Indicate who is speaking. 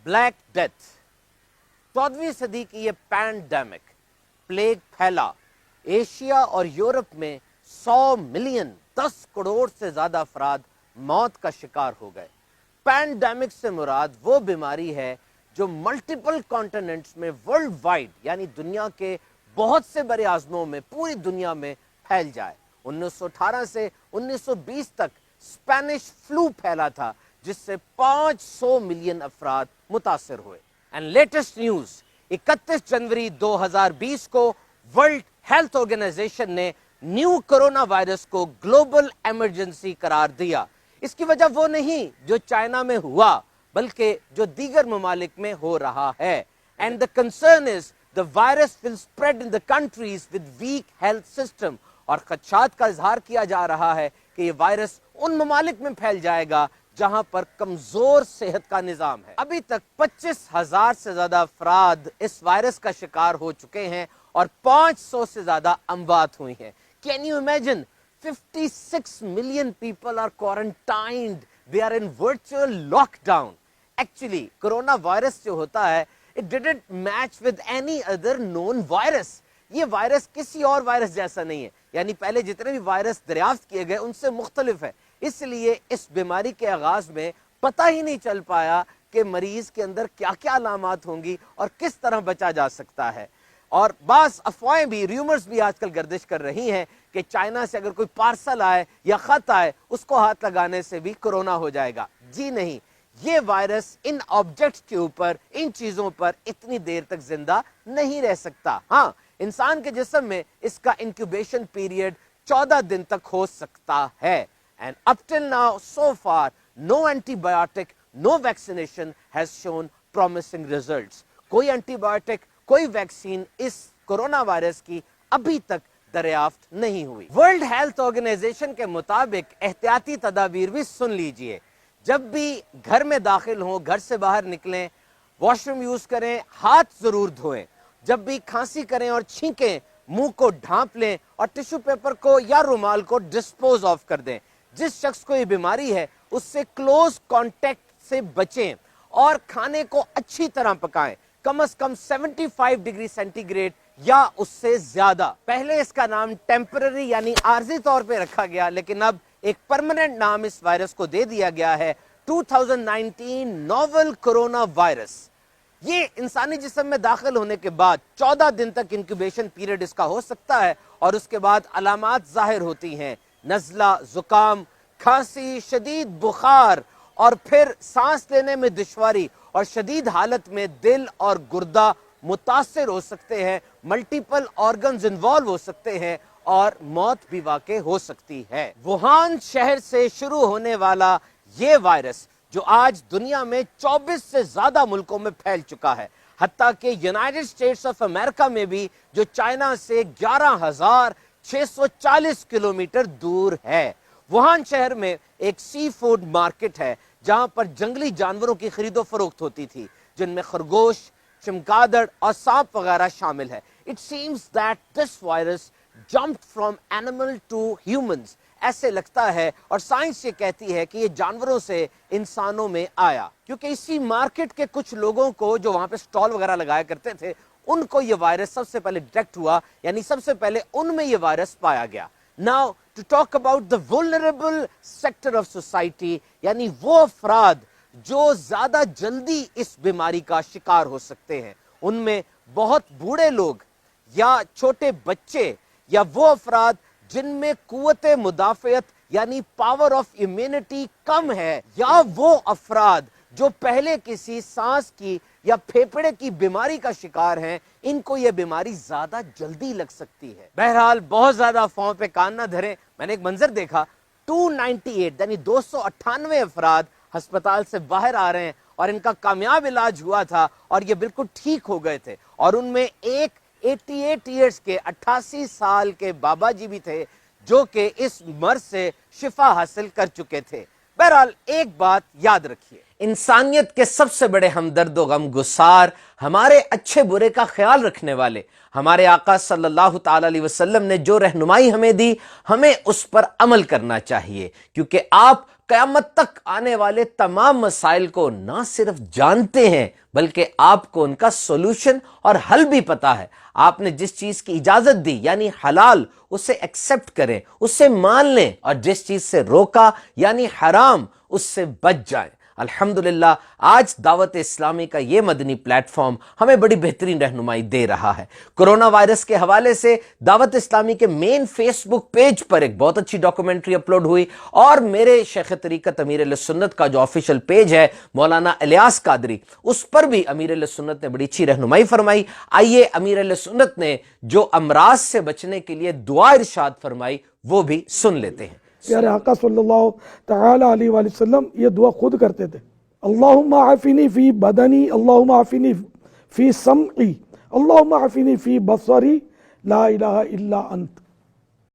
Speaker 1: Black death, 14वीं सदी की ये पैंडेमिक, प्लेग फैला, एशिया और यूरोप में 100 मिलियन 10 करोड़ से ज्यादा अफराद मौत का शिकार हो गए। पैंडेमिक से मुराद वो बीमारी है जो मल्टीपल कॉन्टिनेंट्स में वर्ल्ड वाइड यानी दुनिया के बहुत से बड़े आज़मों में पूरी दुनिया में फैल जाए। 1918 से 1920 तक स्पेनिश फ्लू फैला था जिससे 500 मिलियन अफराद मुतासिर हुए। एंड लेटेस्ट न्यूज, 31 जनवरी 2020 को वर्ल्ड हेल्थ ऑर्गेनाइजेशन ने न्यू कोरोना वायरस को ग्लोबल इमरजेंसी करार दिया। इसकी वजह वो नहीं जो चाइना में हुआ बल्कि जो दीगर ममालिक में हो रहा है। And the concern is the virus will spread in the countries with weak health system. और खदशात का इजहार किया जा रहा है कि ये वायरस उन ममालिक में फैल जाएगा जहां पर कमजोर सेहत का निजाम है। अभी तक 25,000 से ज्यादा अफराद इस वायरस का शिकार हो चुके हैं और 500 से ज्यादा अमवात हुई हैं। Can you imagine? 56 million people are quarantined. They are in virtual lockdown. Actually, corona virus जो होता है, it didn't match with any other known virus. ये वायरस किसी और वायरस जैसा नहीं है, यानी पहले जितने भी वायरस दरियाफ्त किए गए उनसे मुख्तलिफ है। इसलिए इस बीमारी के आगाज में पता ही नहीं चल पाया कि मरीज के अंदर क्या क्या अलामात होंगी और किस तरह बचा जा सकता है। और बास अफवाहें भी, रूमर्स भी आजकल गर्दिश कर रही हैं कि चाइना से अगर कोई पार्सल आए या खत आए उसको हाथ लगाने से भी कोरोना हो जाएगा। जी नहीं, ये वायरस इन ऑब्जेक्ट्स के ऊपर, इन चीजों पर इतनी देर तक जिंदा नहीं रह सकता। हाँ, इंसान के जिस्म में इसका इंक्यूबेशन पीरियड 14 दिन तक हो सकता है। And up till now so far no antibiotic, no vaccination has shown promising results. कोई एंटीबायोटिक, कोई वैक्सीन इस कोरोना वायरस की अभी तक दरियाफ्त नहीं हुई। वर्ल्ड हेल्थ ऑर्गेनाइजेशन के मुताबिक एहतियाती तदाबीर भी सुन लीजिए। जब भी घर में दाखिल हों, घर से बाहर निकलें, वॉशरूम यूज करें, हाथ जरूर धोएं। जब भी खांसी करें और छींकें, मुंह को ढांप लें और टिश्यू पेपर को या रुमाल को डिस्पोज ऑफ कर दें। जिस शख्स को ये बीमारी है उससे क्लोज कांटेक्ट से बचें और खाने को अच्छी तरह पकाएं, कम से कम 75 डिग्री सेंटीग्रेड या उससे ज्यादा। पहले इसका नाम टेम्पररी यानी आर्जी तौर पे रखा गया, लेकिन अब एक परमानेंट नाम इस वायरस को दे दिया गया है, 2019 नोवेल कोरोना वायरस। ये इंसानी जिस्म में दाखिल होने के बाद 14 दिन तक इंक्यूबेशन पीरियड इसका हो सकता है और उसके बाद अलामात जाहिर होती हैं, नज़ला, जुकाम, खांसी, शदीद बुखार और फिर सांस लेने में दुश्वारी और शदीद हालत में दिल और गुर्दा मुतासिर हो सकते हैं, मल्टीपल ऑर्गन्स इन्वॉल्व हो सकते हैं और मौत भी वाक़ई हो सकती है। वुहान शहर से शुरू होने वाला ये वायरस जो आज दुनिया में 24 से ज्यादा मुल्कों में फैल चुका है, हत्ता कि यूनाइटेड स्टेट्स ऑफ अमेरिका में भी जो चाइना से 11,640 किलोमीटर दूर है। वुहान शहर में एक सी फूड मार्केट है जहां पर जंगली जानवरों की खरीदो फरोख्त होती थी, जिनमें खरगोश, चमगादड़ और सांप वगैरह शामिल है। It seems that this virus jumped from animal to humans, ऐसे लगता है, और साइंस ये कहती है कि ये जानवरों से इंसानों में आया, क्योंकि इसी मार्केट के कुछ लोगों को जो वहां पे स्टॉल वगैरह लगाया करते थे उनको ये वायरस सबसे पहले डिटेक्ट हुआ, यानी सबसे पहले उनमें ये वायरस पाया गया। Now to talk about the vulnerable sector of society, यानी वो अफराद जो ज्यादा जल्दी इस बीमारी का शिकार हो सकते हैं, उनमें बहुत बूढ़े लोग या छोटे बच्चे या वो अफराद जिनमें कुव्वते मुदाफ़ियत यानी पावर ऑफ इम्यूनिटी कम है, या वो अफराद जो पहले किसी सांस की या फेफड़े की बीमारी का शिकार हैं, इनको ये बीमारी ज्यादा जल्दी लग सकती है। बहरहाल बहुत ज्यादा अफवाहों पे कान न धरें। मैंने एक मंजर देखा, 298 यानी 298 अफराद अस्पताल से बाहर आ रहे हैं और इनका कामयाब इलाज हुआ था और ये बिल्कुल ठीक हो गए थे, और उनमें एक 88 ईयर्स के 88 साल के बाबा जी भी थे जो कि इस मर्ज से शिफा हासिल कर चुके थे। बहरहाल एक बात याद रखिए, इंसानियत के सबसे बड़े हमदर्द व गम गुसार, हमारे अच्छे बुरे का ख्याल रखने वाले हमारे आका सल्लल्लाहु ताला अलैहि वसल्लम ने जो रहनुमाई हमें दी, हमें उस पर अमल करना चाहिए, क्योंकि आप قیامت تک آنے والے تمام مسائل کو نہ صرف جانتے ہیں بلکہ آپ کو ان کا سولوشن اور حل بھی پتا ہے۔ آپ نے جس چیز کی اجازت دی یعنی حلال، اسے ایکسپٹ کریں، اسے مان لیں، اور جس چیز سے روکا یعنی حرام، اس سے بچ جائیں۔ الحمدللہ آج دعوت اسلامی کا یہ مدنی پلیٹ فارم ہمیں بڑی بہترین رہنمائی دے رہا ہے۔ کرونا وائرس کے حوالے سے دعوت اسلامی کے مین فیس بک پیج پر ایک بہت اچھی ڈاکومنٹری اپلوڈ ہوئی، اور میرے شیخ طریقت امیر اہل سنت کا جو آفیشیل پیج ہے مولانا الیاس قادری، اس پر بھی امیر اہل سنت نے بڑی اچھی رہنمائی فرمائی۔ آئیے امیر اہل سنت نے جو امراض سے بچنے کے لیے دعا ارشاد فرمائی وہ بھی سن لیتے ہیں۔
Speaker 2: پیارے آقا صلی اللہ تعالی علیہ وآلہ وسلم یہ دعا خود کرتے تھے، اللہم عافنی فی بدنی، اللہم عافنی فی سمعی، اللہم عافنی فی بصری، لا الہ الا انت۔